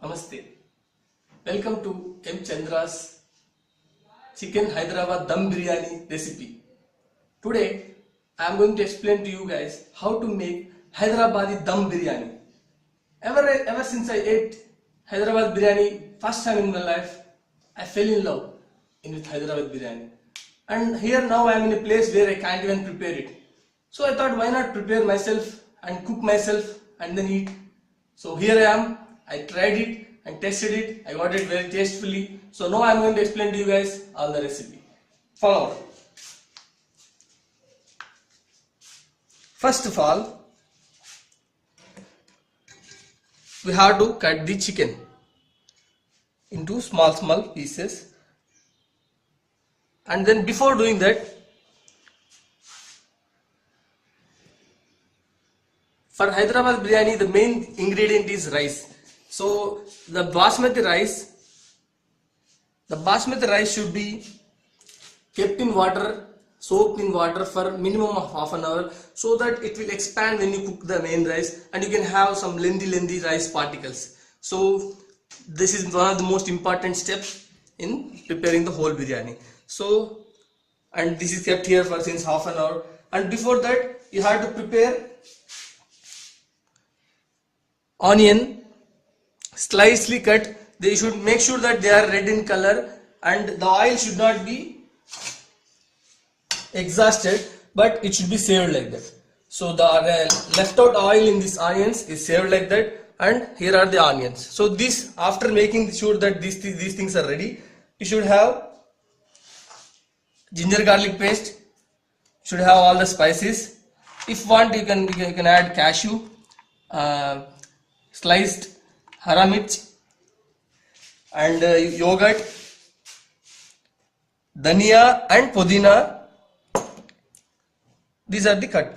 Namaste. Welcome to M. Chandra's Chicken Hyderabad Dum Biryani recipe. Today I am going to explain to you guys how to make Hyderabadi Dum Biryani. Ever since I ate Hyderabad Biryani first time in my life, I fell in love with Hyderabad Biryani. And here now I am in a place where I can't even prepare it. So I thought, why not prepare myself and cook myself and then eat. So here I am. I tried it and tested it. I got it very tastefully. So now I am going to explain to you guys all the recipe. Follow. First of all, we have to cut the chicken into small pieces. And then before doing that, for Hyderabad biryani, the main ingredient is rice. So the basmati rice should be kept in water, soaked in water for minimum of half an hour, so that it will expand when you cook the main rice and you can have some lengthy rice particles. So this is one of the most important steps in preparing the whole biryani. So, and this is kept here for since half an hour, and before that you have to prepare onion slightly cut. They should make sure that they are red in color and the oil should not be exhausted, but it should be saved like that. So the left out oil in these onions is saved like that, and here are the onions. So this, after making sure that these things are ready, you should have ginger garlic paste, should have all the spices. If want, you can add cashew, sliced hara mirch, and yogurt, dhania and pudina. These are the cut.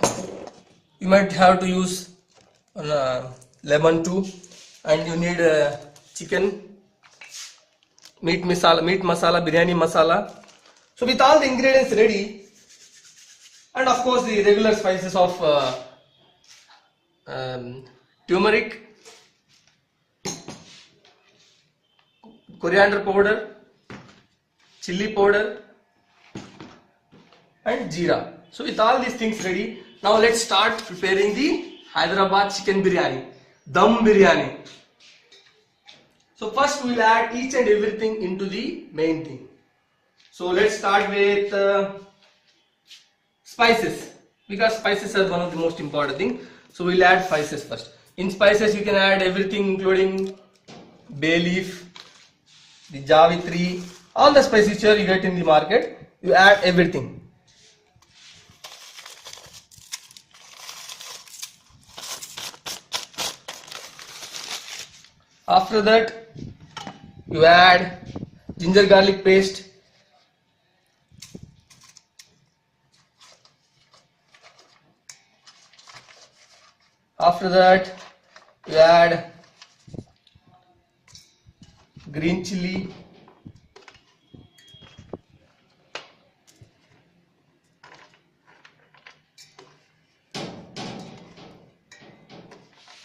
You might have to use lemon too, and you need chicken, meat masala, biryani masala. So with all the ingredients ready, and of course the regular spices of turmeric, coriander powder, chili powder, and jeera. So with all these things ready, now let's start preparing the Hyderabad chicken biryani, dum biryani. So first we will add each and everything into the main thing. So let's start with spices, because spices are one of the most important thing. So we'll add spices first. In spices you can add everything including bay leaf, the javitri, all the spices you get in the market. You add everything. After that you add ginger garlic paste. After that you add green chili,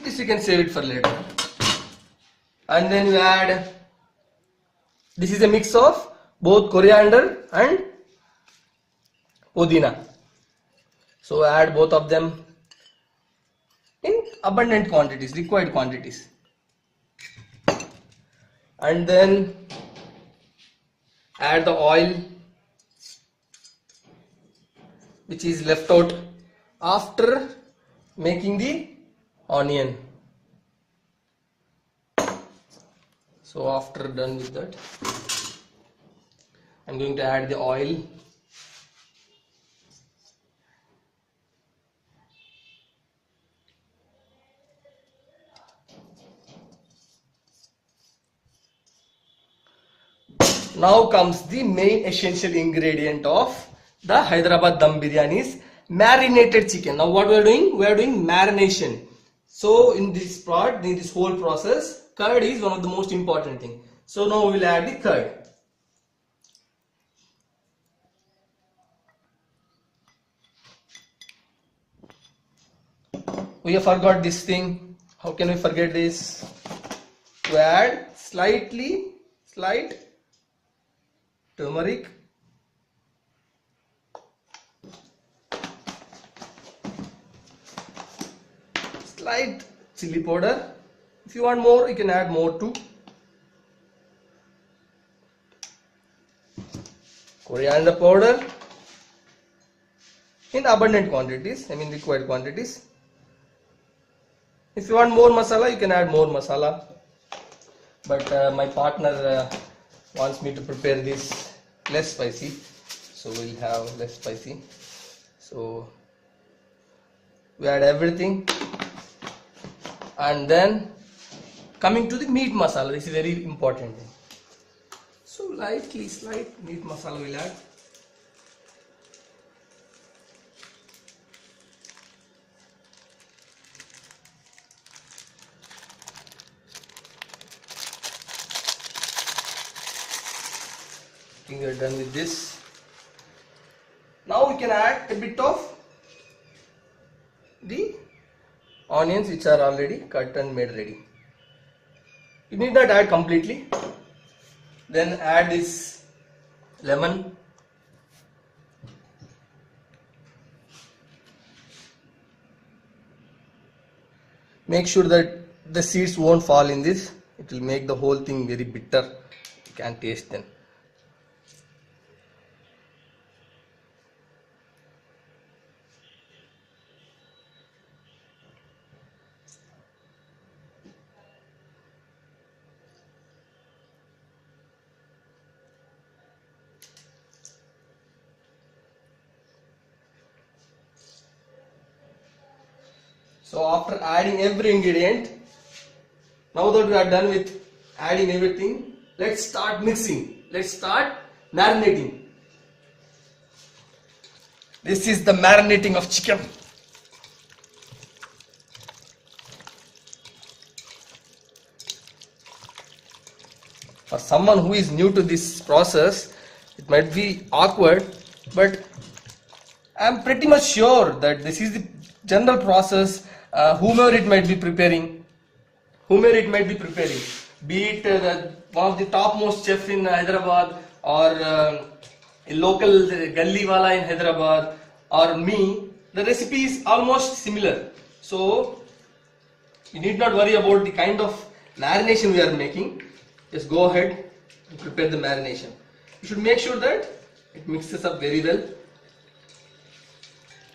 this you can save it for later, and then you add, this is a mix of both coriander and pudina, so add both of them in abundant quantities, required quantities, and then add the oil which is left out after making the onion. So after done with that, I'm going to add the oil. Now comes the main essential ingredient of the Hyderabad Dum Biryani's marinated chicken. Now what we are doing? We are doing marination. So in this part, in this whole process, curd is one of the most important thing. So now we will add the curd. We have forgot this thing. How can we forget this? to add slight turmeric, slight chili powder. If you want more, you can add more too. Coriander powder in abundant quantities, required quantities. If you want more masala, you can add more masala. But my partner wants me to prepare this less spicy, so we'll have less spicy. So we add everything, and then coming to the meat masala, this is very important. So slight meat masala we'll add. I think we are done with this. Now we can add a bit of the onions which are already cut and made ready. You need not add completely. Then add this lemon. Make sure that the seeds won't fall in this. It will make the whole thing very bitter. You can't taste them. So after adding every ingredient, now that we are done with adding everything, let's start mixing. Let's start marinating. This is the marinating of chicken. For someone who is new to this process, it might be awkward, but I am pretty much sure that this is the general process. Whomever it might be preparing, be it one of the topmost chef in Hyderabad, or a local gully wala in Hyderabad, or me, the recipe is almost similar. So you need not worry about the kind of marination we are making. Just go ahead and prepare the marination. You should make sure that it mixes up very well.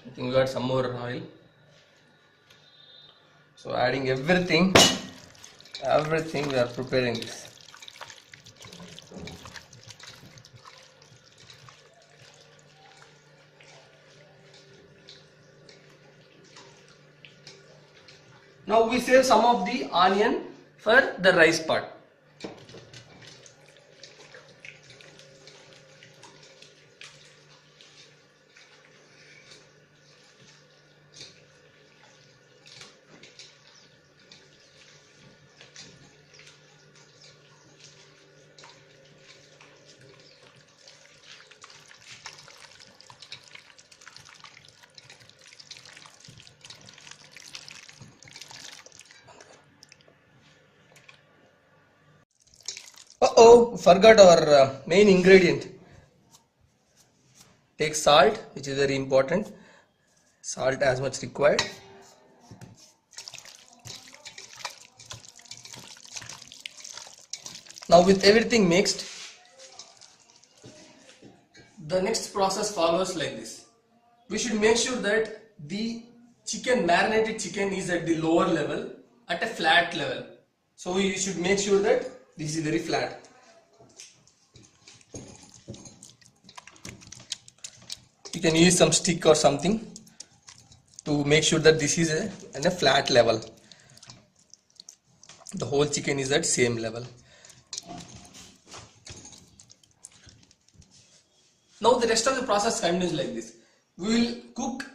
I think we got some more oil. So adding everything we are preparing this. Now we save some of the onion for the rice part. Forgot our main ingredient. Take salt, which is very important. Salt as much required. Now with everything mixed, the next process follows like this. We should make sure that the marinated chicken is at the lower level, at a flat level. So you should make sure that this is very flat. You can use some stick or something to make sure that this is in a flat level. The whole chicken is at same level. Now the rest of the process continues like this. We will cook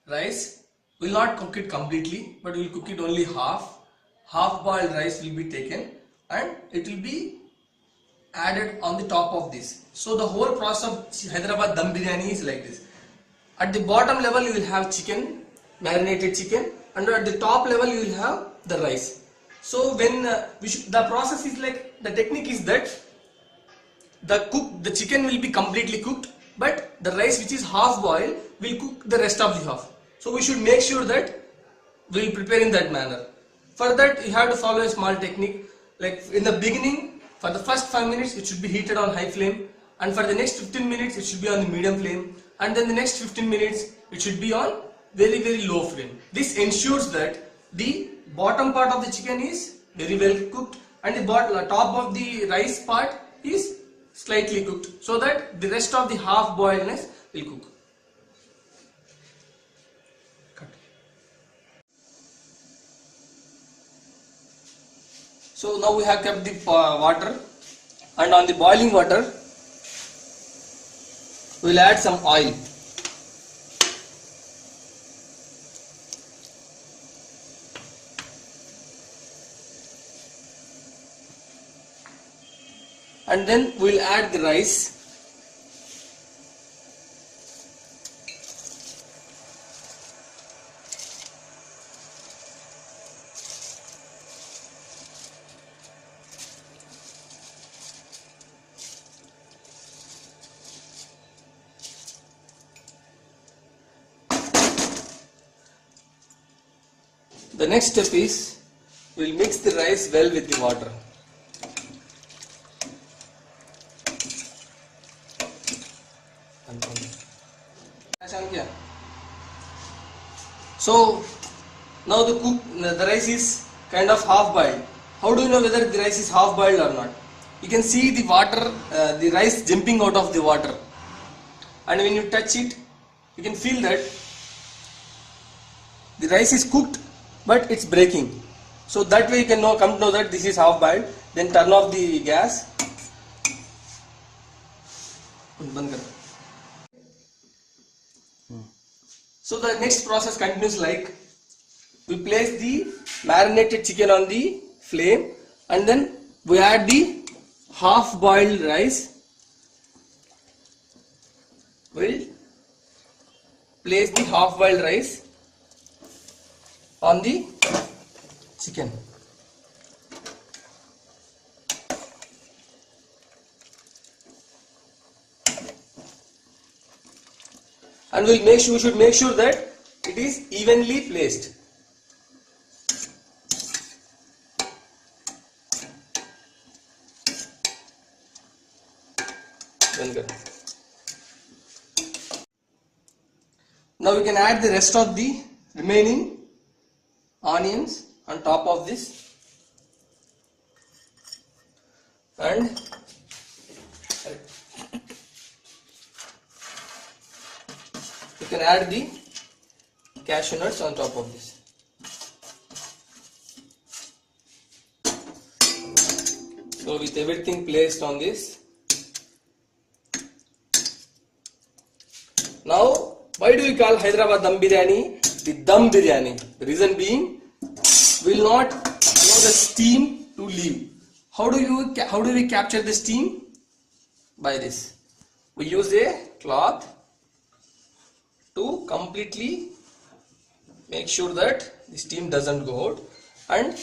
rice. We will not cook it completely, but we will cook it only half. Half boiled rice will be taken and it will be added on the top of this. So the whole process of Hyderabad Dum Biryani is like this. At the bottom level you will have chicken, marinated chicken, and at the top level you will have the rice. So when the process is like, the technique is that the chicken will be completely cooked, but the rice which is half boiled will cook the rest of the half. So we should make sure that we will prepare in that manner. For that you have to follow a small technique. Like in the beginning, for the first 5 minutes it should be heated on high flame, and for the next 15 minutes it should be on the medium flame, and then the next 15 minutes it should be on very low flame. This ensures that the bottom part of the chicken is very well cooked and the top of the rice part is slightly cooked, so that the rest of the half boiledness will cook. So now we have kept the water, and on the boiling water we will add some oil. And then we will add the rice. The next step is, we will mix the rice well with the water. So now the rice is kind of half boiled. How do you know whether the rice is half boiled or not? You can see the water, the rice jumping out of the water, and when you touch it, you can feel that the rice is cooked, but it's breaking. So that way you can come to know that this is half boiled. Then turn off the gas. So the next process continues like, we place the marinated chicken on the flame, and then we add the half boiled rice. We'll place the half boiled rice on the chicken. And we should make sure that it is evenly placed. Now we can add the rest of the remaining onions on top of this, and you can add the cashew nuts on top of this. So with everything placed on this, now why do we call Hyderabad Dum Biryani the Dum Biryani? The reason being, we will not allow the steam to leave. How do we capture the steam? By this, we use a cloth to completely make sure that the steam doesn't go out, and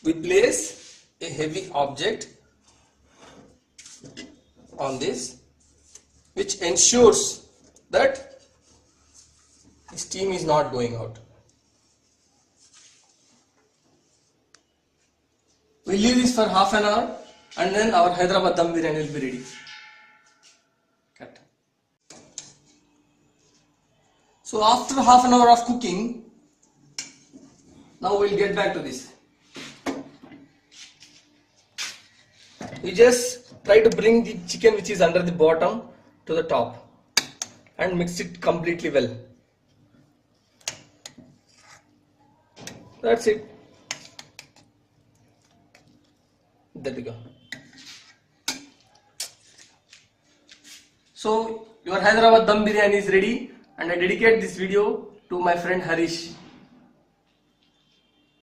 we place a heavy object on this, which ensures that the steam is not going out. We leave this for half an hour, and then our Hyderabad Dum Biryani will be ready. Cut. So after half an hour of cooking, now we will get back to this. We just try to bring the chicken which is under the bottom to the top and mix it completely well. That's it. There we go. So your Hyderabad Dum Biryani is ready, and I dedicate this video to my friend Harish.